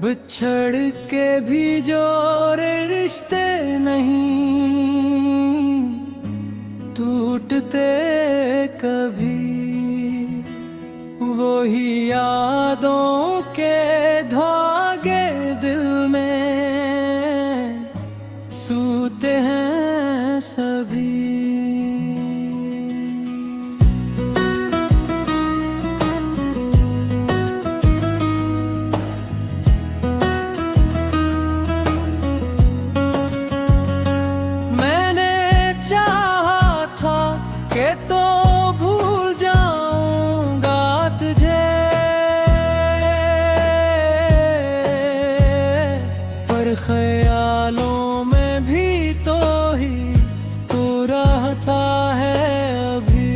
बिछड़ के भी जो रिश्ते नहीं टूटते कभी, वही यादों के धागे दिल में सूते हैं सभी। तो भूल जाऊंगा तुझे, पर ख्यालों में भी तो ही तू रहता है अभी।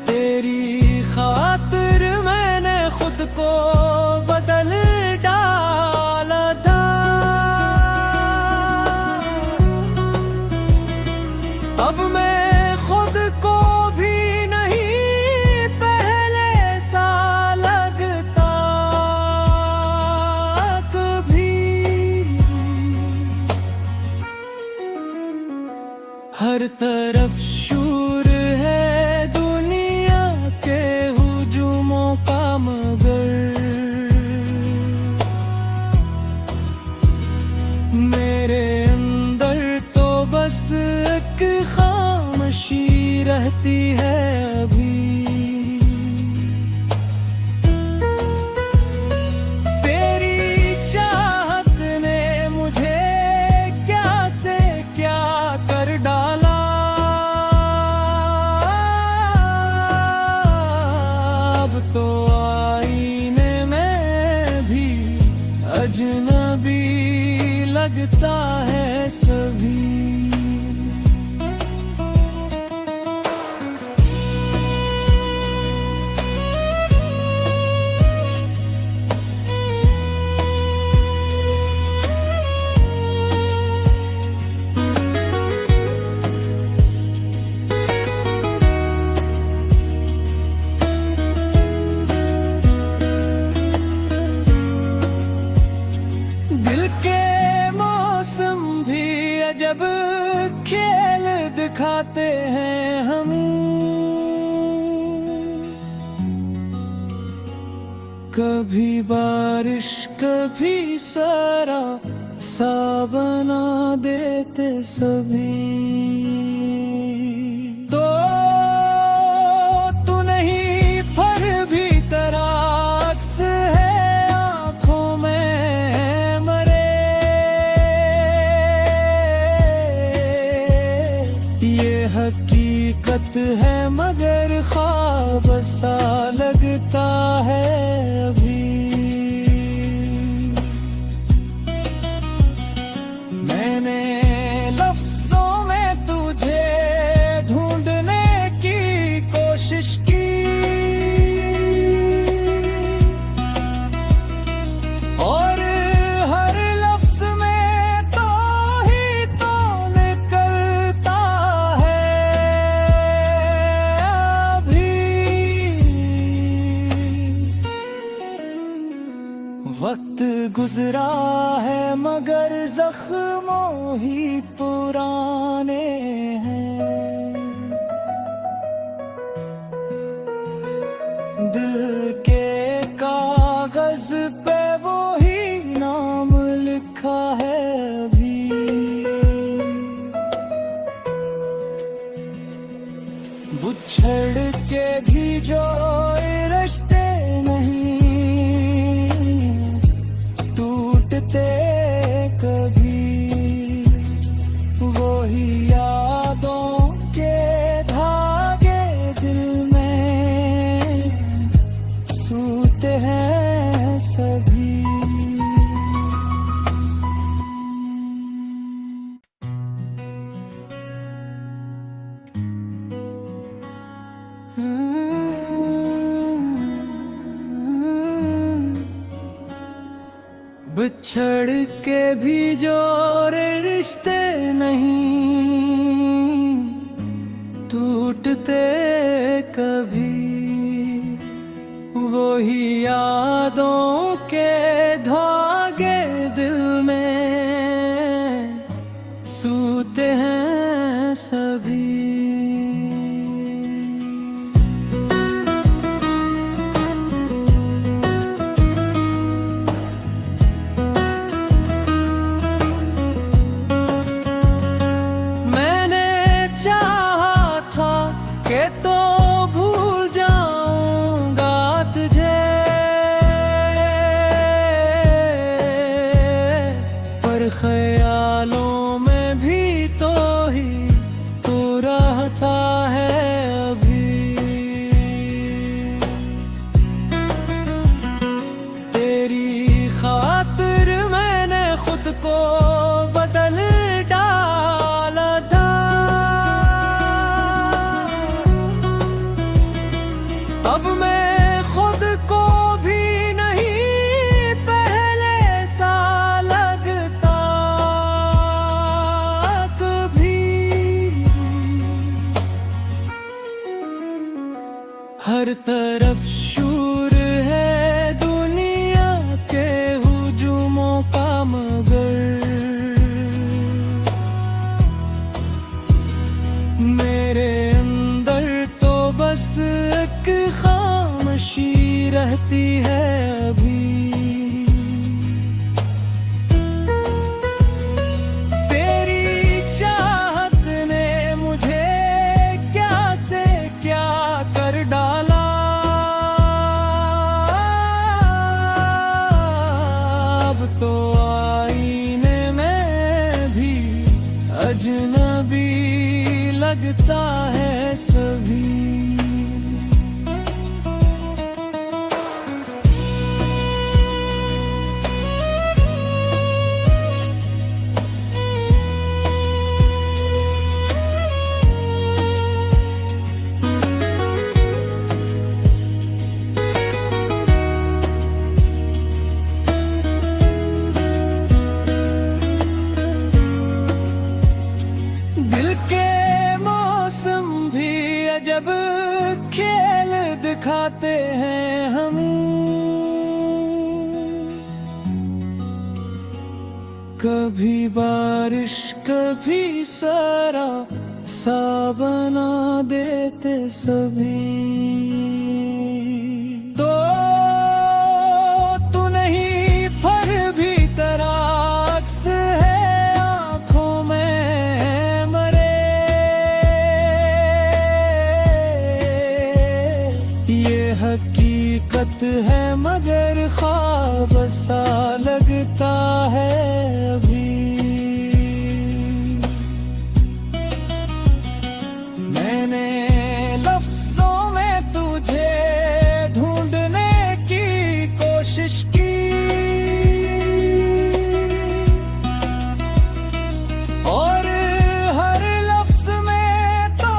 तेरी खातिर मैंने खुद को बदल डाला था, अब मैं खुद को भी नहीं पहले सा लगता कभी। हर तरफ शोर है दुनिया के हुजूमों का, मगर मेरे अंदर तो बस एक खामोशी रहती है अभी। तेरी चाहत ने मुझे क्या से क्या कर डाला, अब तो आईने में भी अजनबी लगता है सभी। दिल के मौसम भी अजब खेल दिखाते हैं हमें, कभी बारिश कभी सारा सा बना देते सभी। तो तू नहीं पर भी तेरा अक्स है आँखों में मरे, ये हकीकत है मगर ख्वाब सा लगता है अभी। मैंने लफ्जों में तुझे ढूंढने की कोशिश की, और हर लफ्ज में तो ही तो निकलता है अभी। वक्त गुजरा है मगर जख्मों ही पुराने हैं, दिल के कागज पे वो ही नाम लिखा है अभी। बिछड़ के भी जो रिश्ते नहीं टूटते कभी, वही यादों के धागे दिल में सूते हैं सभी। बिछड़ के भी जो रिश्ते नहीं टूटते कभी, वही यादों के धागे दिल में सूते हैं सभी। के तो भूल जाऊंगा तुझे, पर ख्यालों में भी तो ही तू रहता है अभी। तेरी खातिर मैंने खुद को बदल डाला था, अब मैं खुद को भी नहीं पहले सा लगता कभी। हर तरफ शूर है दुनिया के हुजूमों का, मगर मेरे अंदर तो बस एक खामोशी रहती है अभी। तेरी चाहत ने मुझे क्या से क्या कर डाला, अब तो आईने में भी अजनबी लगता है सभी। दिल के मौसम भी अजब खेल दिखाते हैं हमें, कभी बारिश कभी सारा सा बना देते सभी। तो तू नहीं पर भी तेरा अक्स है आँखों में मरे, ये हकीकत है मगर ख्वाब सा लगता है अभी। मैंने लफ्जों में तुझे ढूंढने की कोशिश की, और हर लफ्ज में तो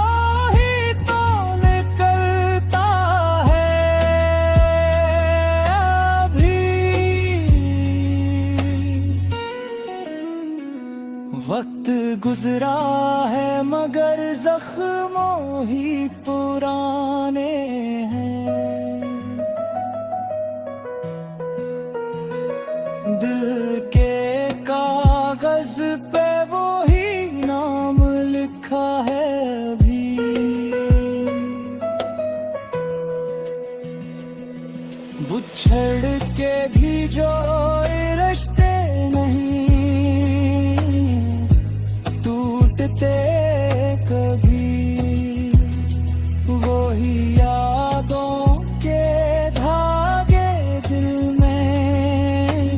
ही तो निकलता है अभी। वक्त गुजरा है मगर जख्मों ही पुराने हैं, दिल के कागज पे वो ही नाम लिखा है अभी। बिछड़ के भी जो रिश्ते नहीं टूटते कभी, वही यादों के धागे दिल में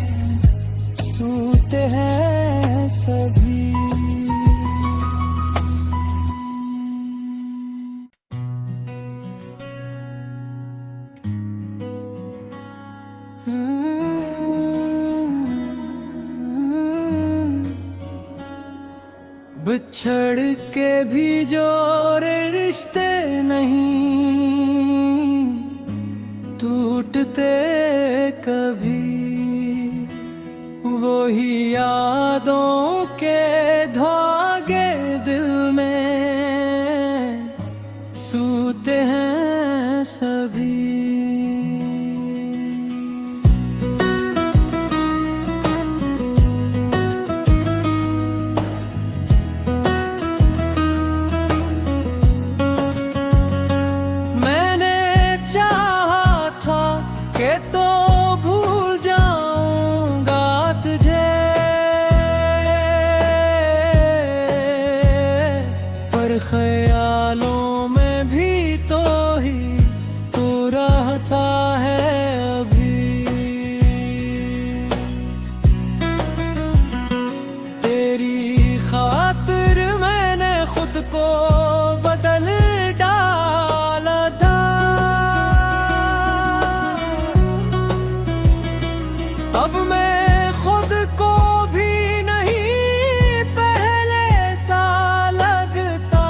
सूते हैं सभी। बिछड़ के भी जो रिश्ते नहीं टूटते कभी, ही यादों के धागे दिल में सूते हैं सभी। मैंने चाहा था कि तो भूल जाऊंगा तुझे, पर ख्यालों में भी तो ही तू रहता है अभी। तेरी खातिर मैंने खुद को बदल डाला था, अब मैं खुद को भी नहीं पहले सा लगता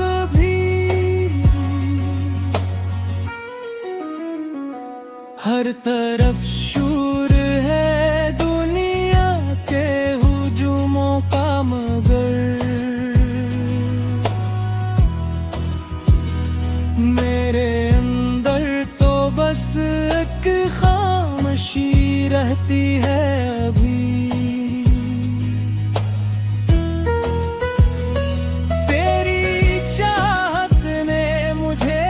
कभी। हर तरफ शूर है दुनिया के हुजूमों का, मगर मेरे अंदर तो बस एक खामोशी रहती है अभी। तेरी चाहत ने मुझे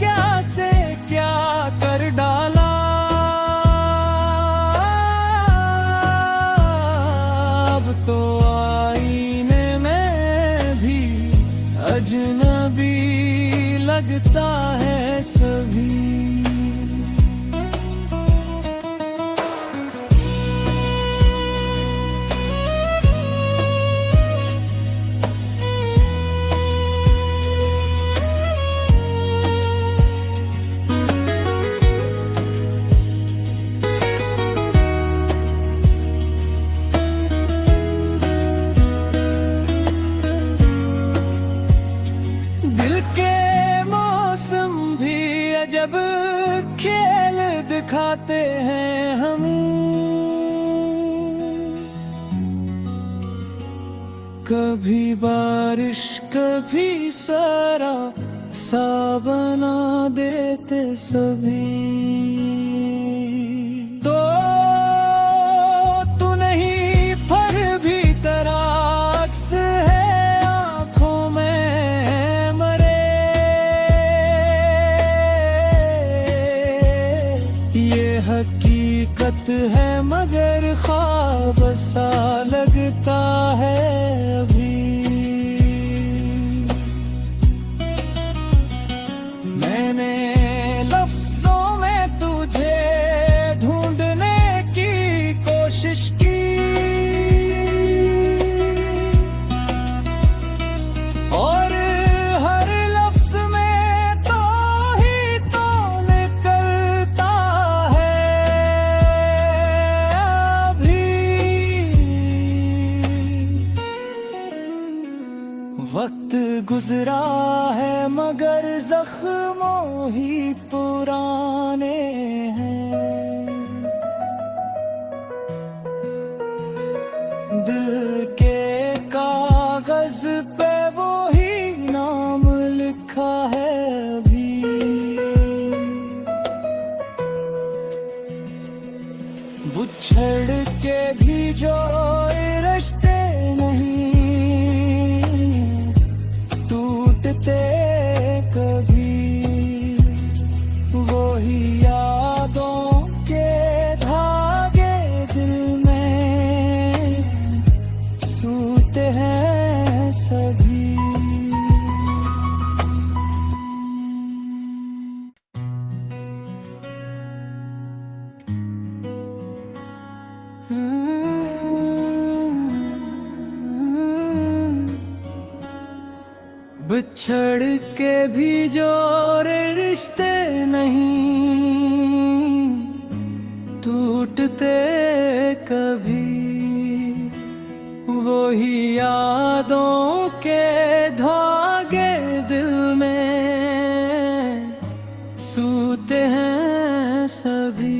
क्या से क्या कर डाला, अब तो आईने में भी अजनबी लगता है सभी। दिल के मौसम भी अजब खेल दिखाते हैं हमें, कभी बारिश कभी सरा सा बना देते सभी। तो तू नहीं फिर भी तेरा अक्स है आँखों में मरे, ये हकीकत है मगर ख्वाब सा लगता है अभी। मैंने लफ्जों में तुझे ढूंढने की कोशिश की, और हर लफ्ज में तो ही तो निकलता है अभी। वक्त गुजरा है मगर जख्मों ही पुराने हैं, दिल के कागज पे वो ही नाम लिखा है अभी। बुछड़ के भी जो रिश्ते नहीं टूटते कभी, वो ही यादों के धागे दिल में सूते हैं सभी। बिछड़ के भी जो रिश्ते नहीं टूटते कभी, वो ही यादों के धागे दिल में सूते हैं सभी।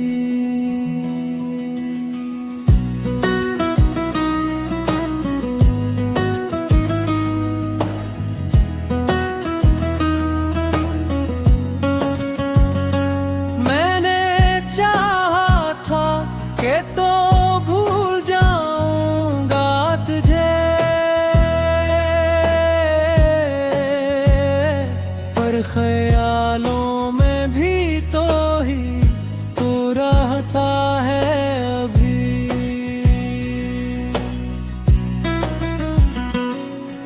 रहता है अभी।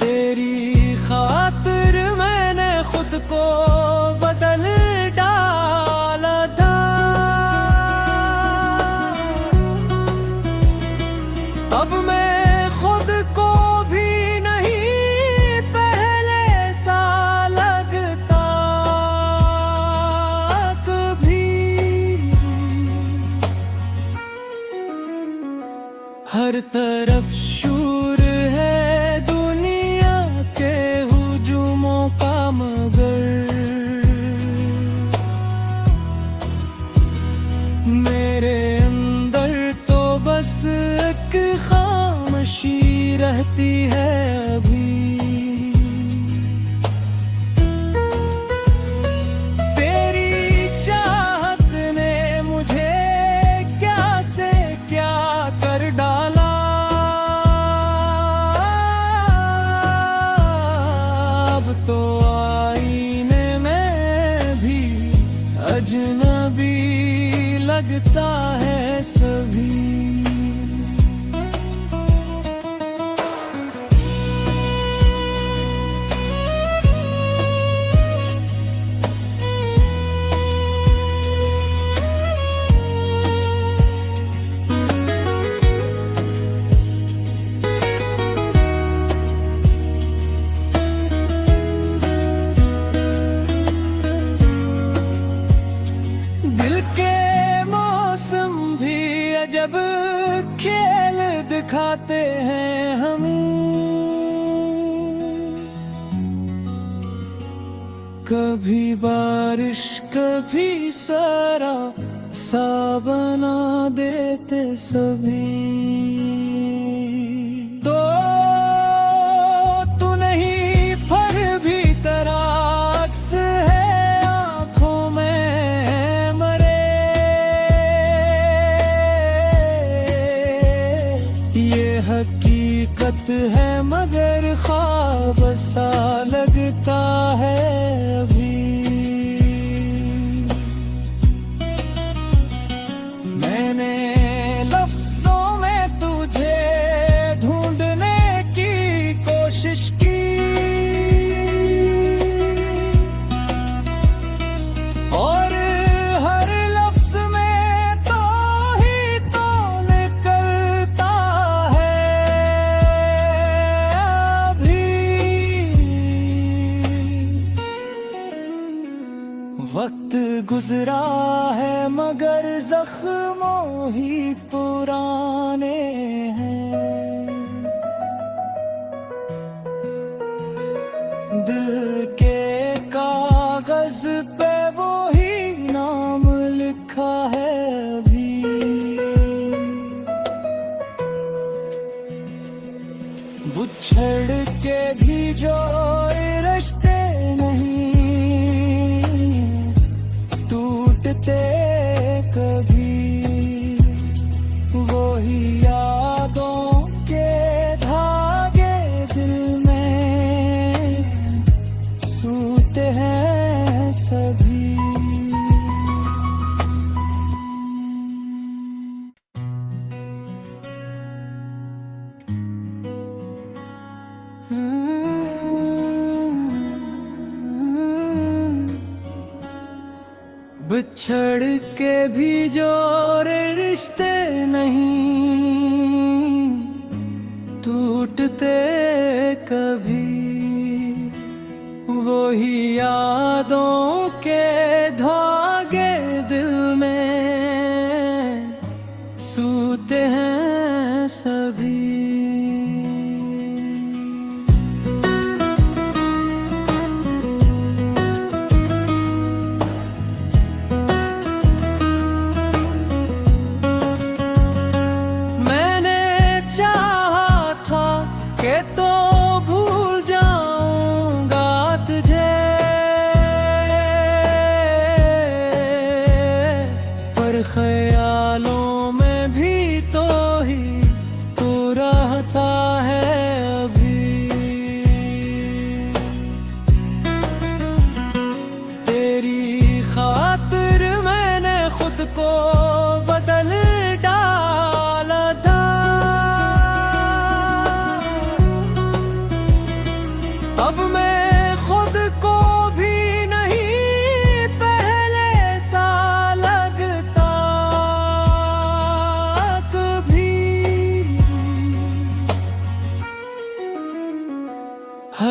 तेरी खातिर मैंने खुद को बदल डाला था। अब मैं खुद को भी नहीं पहले सा लगता कभी। हर तरफ शूर है दुनिया के हुजूमों का, मगर मेरे अंदर तो बस एक खामोशी रहती है अभी। तेरी चाहत ने मुझे क्या से क्या कर डाला। अब तो आईने में भी अजनबी लगता है सभी। दिल के मौसम भी अजब खेल दिखाते हैं हमें। कभी बारिश कभी सारा सा बना देते सभी। तो तू नहीं पर भी तेरा अक्स है आँखों में मरे। ये हकीकत है मगर ख्वाब सा लगता है अभी। मैंने लफ्जों में तुझे ढूंढने की कोशिश की, और हर लफ्ज में तो ही तो निकलता है अभी। वक्त गुजरा है मगर जख्मों ही पुराने हैं। दिल के कागज पे वो ही नाम लिखा है अभी। बुछड़ के भी जो रिश्ते नहीं टूटते कभी। वो ही यादों के धागे दिल में सूते हैं सभी। बिछड़ के भी जो रिश्ते नहीं टूटते कभी। वो ही यादों के धागे दिल में सूते हैं सभी। के तो भूल जाऊंगा तुझे, पर ख्यालों में भी तो ही तू रहता है अभी। तेरी खातिर मैंने खुद को बदल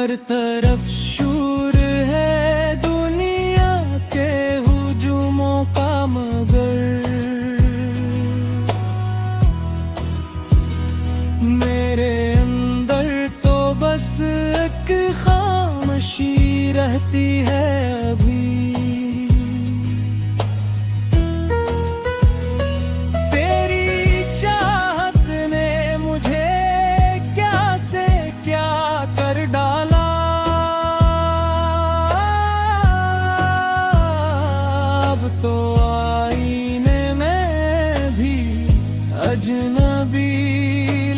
हर तरफ शूर है दुनिया के हुजूमों का, मगर मेरे अंदर तो बस एक खामोशी रहती है अभी। तो आईने में भी अजनबी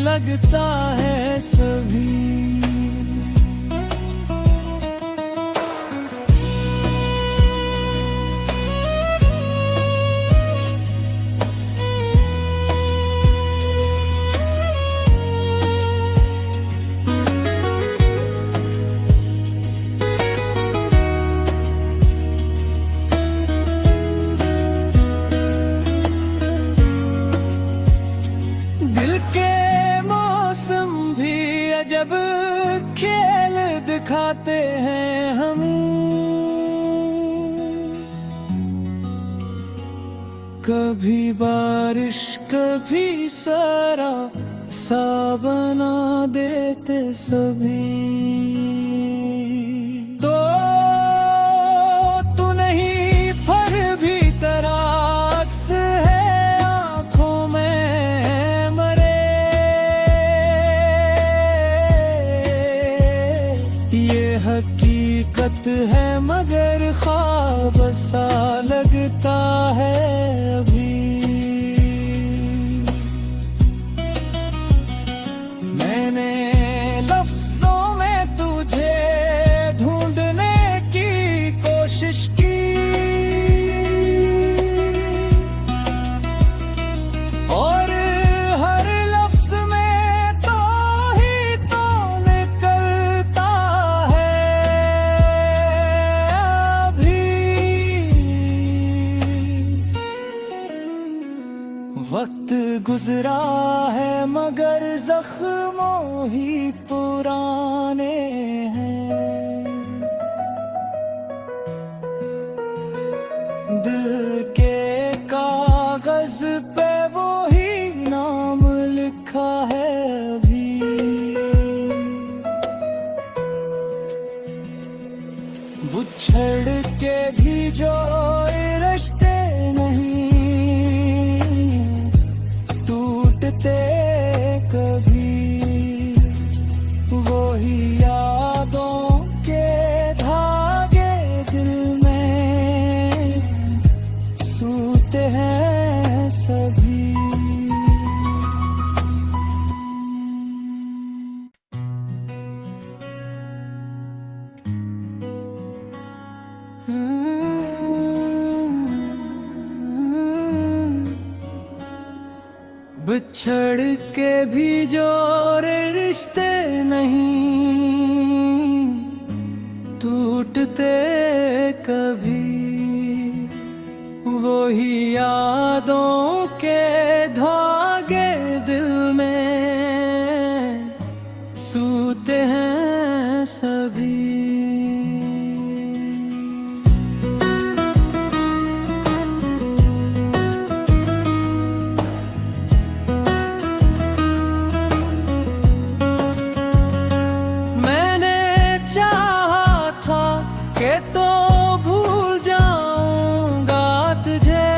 लगता है सभी। जब खेल दिखाते हैं हमें, कभी बारिश कभी सारा सा बना देते सभी। तो तू नहीं फिर भी तेरा अक्स है आंखों में मरे। ये हकीकत है मगर ख्वाब सा लगता है अभी। मैंने लफ्जों में तुझे ढूंढने की कोशिश की, और हर लफ्ज में तो ही तो निकलता है अभी। वक्त गुजरा है मगर जख्मों ही पुराने हैं। दिल के कागज पे वो ही नाम लिखा है अभी। बुछड़ के भी जो रिश्ते नहीं टूटते कभी, वही यादों के धागे दिल में सूते हैं सभी। बिछड़ के भी जो रिश्ते नहीं टूटते कभी, वही यादों के धागे दिल में सूते हैं सभी। के तो भूल जाऊंगा तुझे,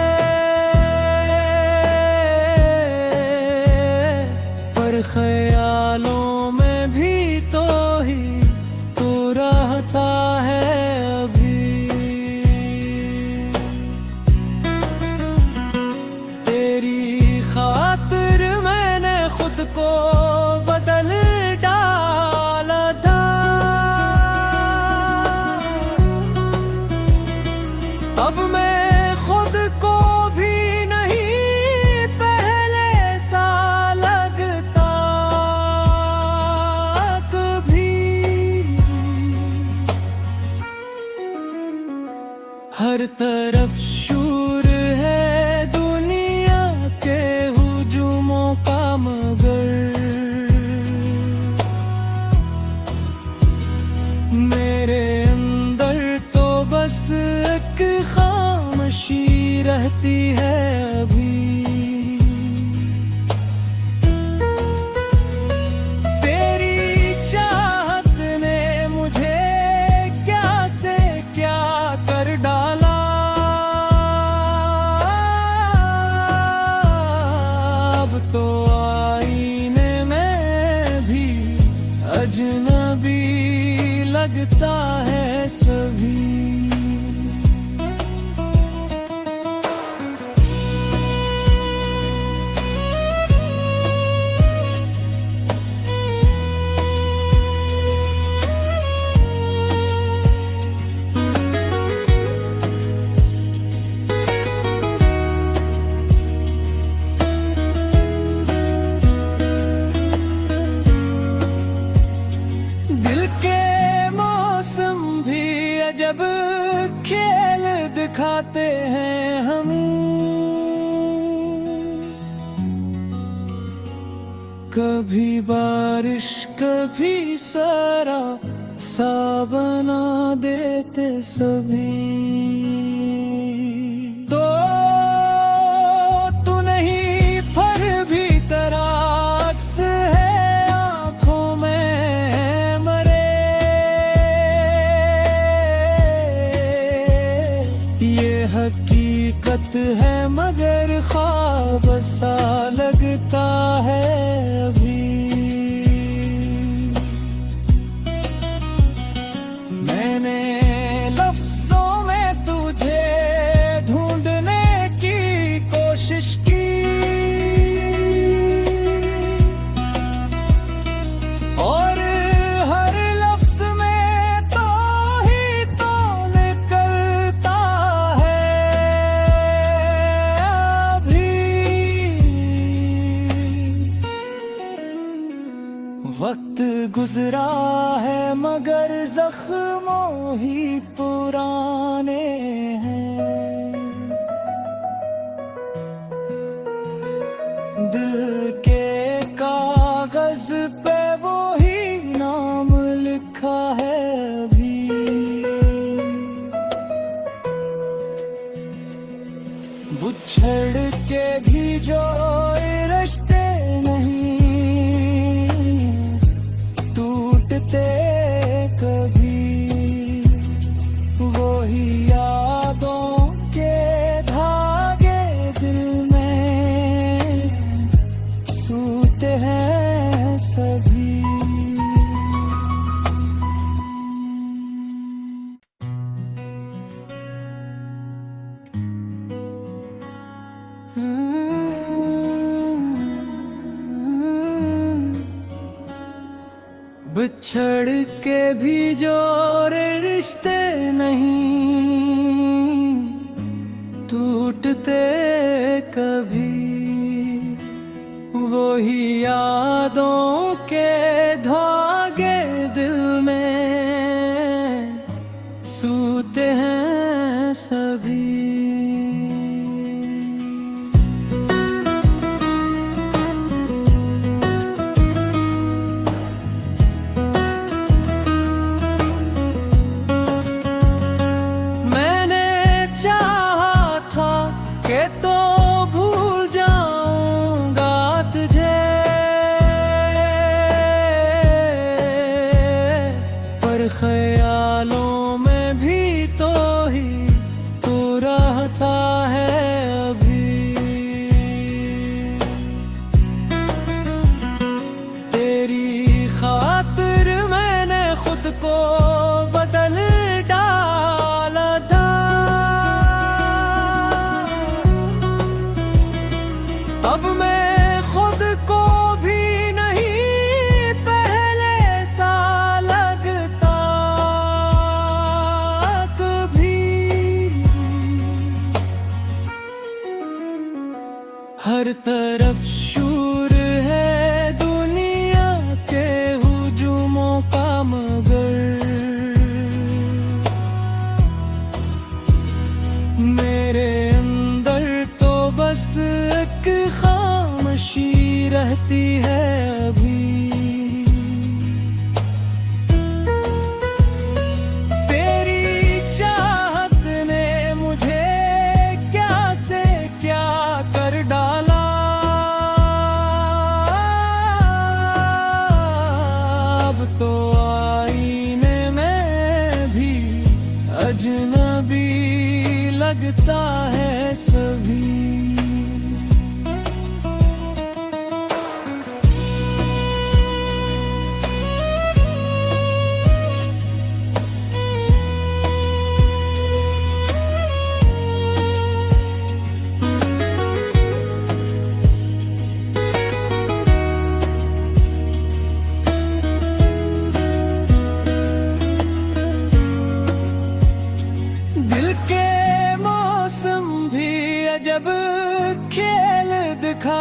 अजनबी लगता है सभी। जब खेल दिखाते हैं हमें, कभी बारिश कभी सारा सा बना देते सभी। तो तू नहीं फिर भी तेरा अक्स है आंखों में मरे। ये हकीकत है मगर ख्वाब सा लगता है अभी। मैंने लफ्जों में तुझे ढूंढने की कोशिश की, और हर लफ्ज में तो ही तो निकलता है अभी। वक्त गुजरा है मगर जख्मों ही पुराने हैं। दिल के कागज पे वो ही नाम लिखा है अभी। बुछड़ के भी जो रिश्ते नहीं टूटते कभी, वही यादों के धागे दिल में सूते हैं सभी। बिछड़ के भी जो रिश्ते नहीं टूटते कभी, वही यादों के धागे दिल में सूते हैं सभी। तो भूल जाऊंगा तुझे, पर ख्यालों में भी तो ही तू रहता है अभी। तेरी खातिर मैंने खुद को बदल डाला था। अब मैं खुद को भी नहीं पहले सा लगता कभी। हर तरफ शूर है दुनिया के हुजूमों का मगर मेरे अंदर तो बस एक खामोशी रहती है अभी। तेरी चाहत ने मुझे क्या से क्या कर डाला। अब तो आईने में भी अजनबी लगता है सभी।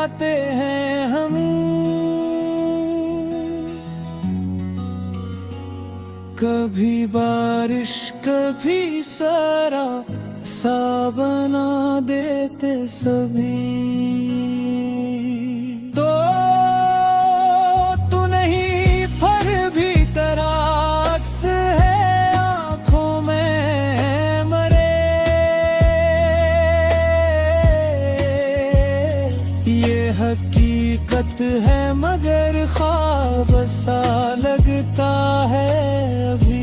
दिखाते हैं हमें। कभी बारिश कभी सारा सा बना देते सभी। तो तू नहीं पर भी तेरा अक्स है आँखों में मरे। ये हकीकत है मगर ख्वाब सा लगता है अभी।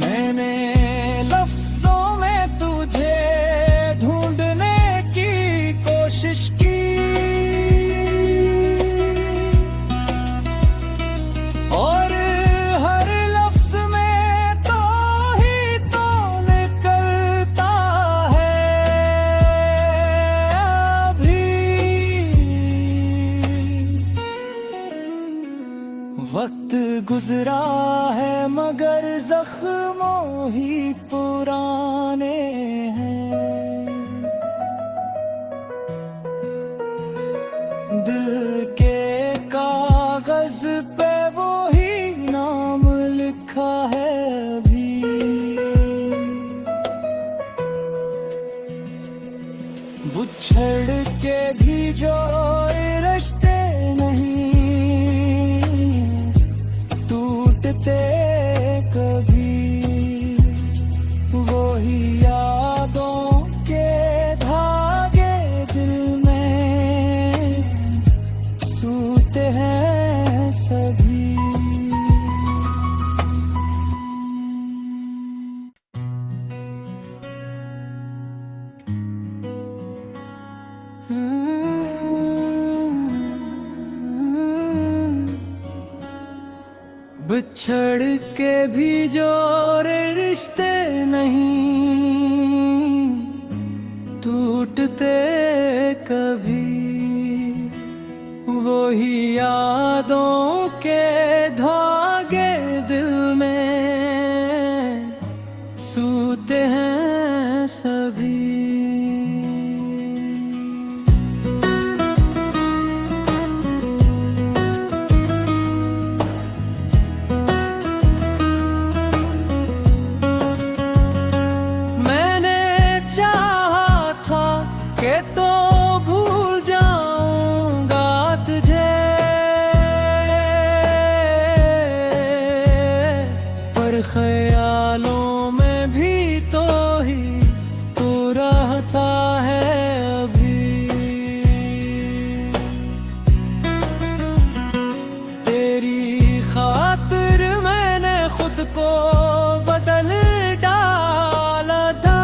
मैंने लफ्जों में तुझे ढूंढने की कोशिश की, और हर लफ्ज में तो ही तो निकलता है अभी। वक्त गुजरा है मगर जख्मों ही पुराने हैं। दिल के कागज पे वो ही नाम लिखा है अभी। बुछड़ के भी जो रिश्ते नहीं टूटते कभी, वही यादों के धागे दिल में सूते हैं सभी। बिछड़ के भी जो रिश्ते नहीं टूटते कभी, वही यादों के धागे दिल में सूते हैं सभी। के तो भूल जाऊंगा तुझे, पर ख्यालों में भी तो ही तू रहता है अभी। तेरी खातिर मैंने खुद को बदल डाला था।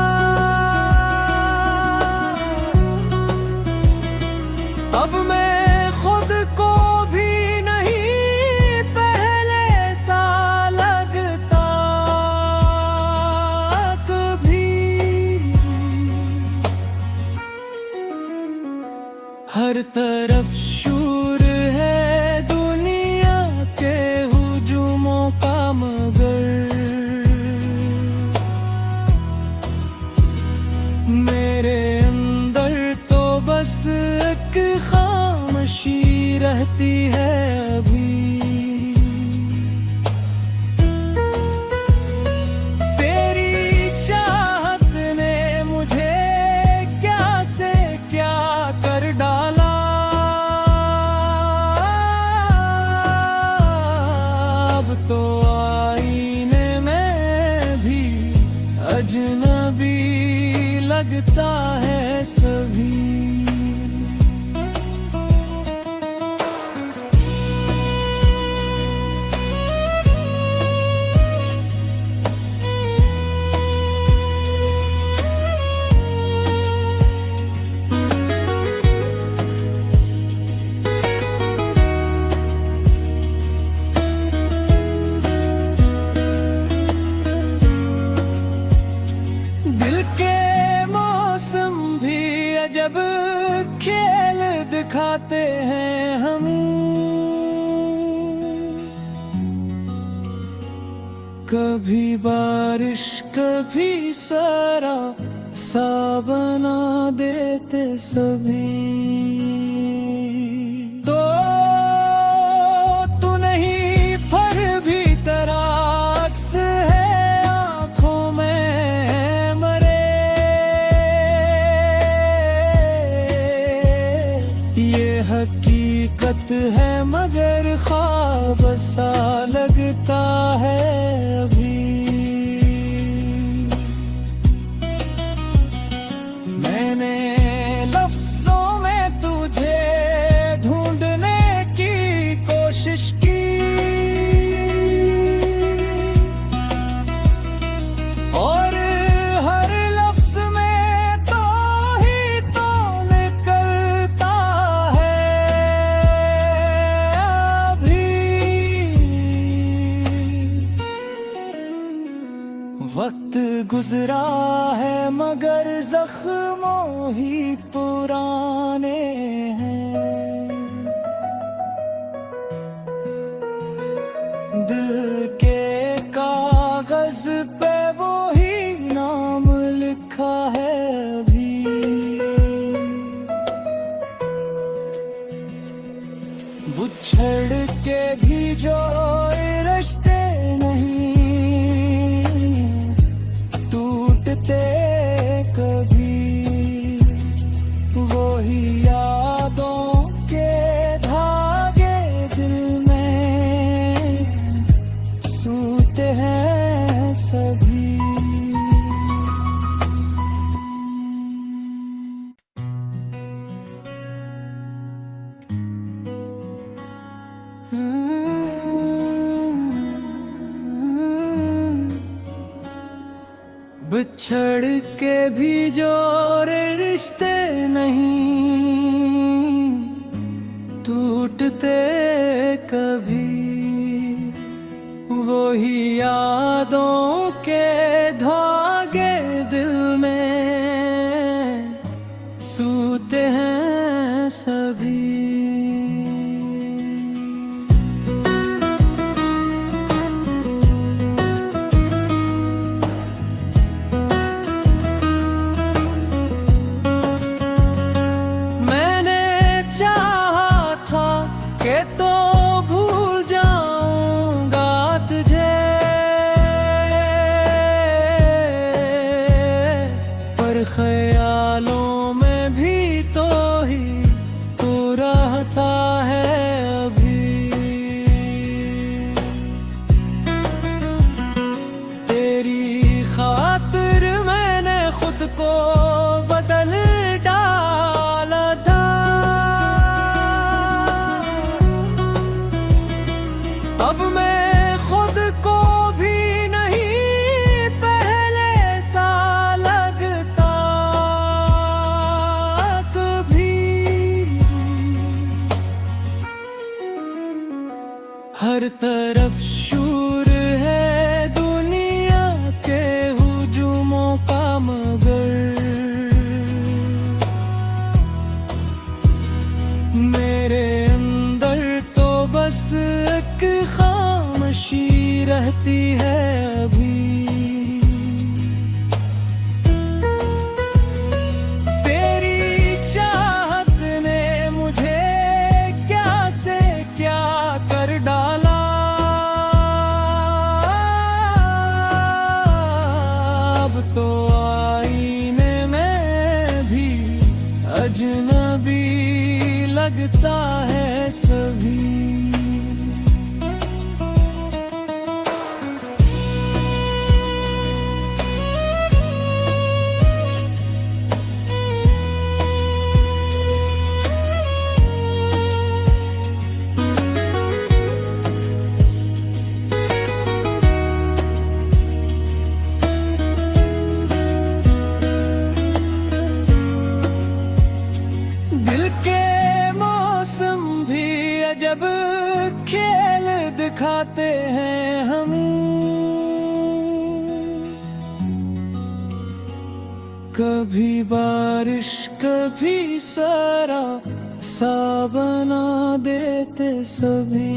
अब मैं खुद को भी नहीं पहले सा लगता कभी। हर तरफ शूर है दुनिया के हुजूमों का, मगर मेरे अंदर तो बस एक खामोशी रहती है अभी। तेरी चाहत ने मुझे क्या से क्या कर डाला। अब तो आईने में भी अजनबी लगता है सभी। दिल के मौसम भी अजब खेल दिखाते हैं हमें। कभी बारिश कभी सारा सा बना देते सभी। तो तू नहीं फिर भी तेरा अक्स है आँखों में मरे। ये हकीकत है मगर ख्वाब सा लगता है अभी। मैंने लफ्जों में तुझे ढूंढने की कोशिश की और हर लफ्ज में तो ही तो निकलता है अभी। वक्त गुजरा है मगर जख्मों ही पुराने हैं। दिल के कागज पे वो ही नाम लिखा है अभी। बुछड़ के भी जो रिश्ते नहीं टूटते कभी, वही यादों के धागे दिल में सूते हैं सभी। बिछड़ के भी जो रिश्ते नहीं टूटते कभी, वही यादों के धागे दिल में सूते हैं सभी। तो भूल जाऊंगा तुझे, पर ख्यालों में भी तो ही तू रहता है अभी। तेरी खातिर मैंने खुद को बदल डाला था। अब मैं खुद को भी नहीं पहले सा लगता कभी। हर तरफ शूर है दुनिया के हुजूमों का मगर मेरे अंदर तो बस एक खामोशी रहती है अभी। तेरी चाहत ने मुझे क्या से क्या कर डाला। अब तो आईने में भी अजनबी लगता है सभी। दिल के मौसम भी अजब खेल दिखाते हैं हमें। कभी बारिश कभी सरा सा बना देते सभी।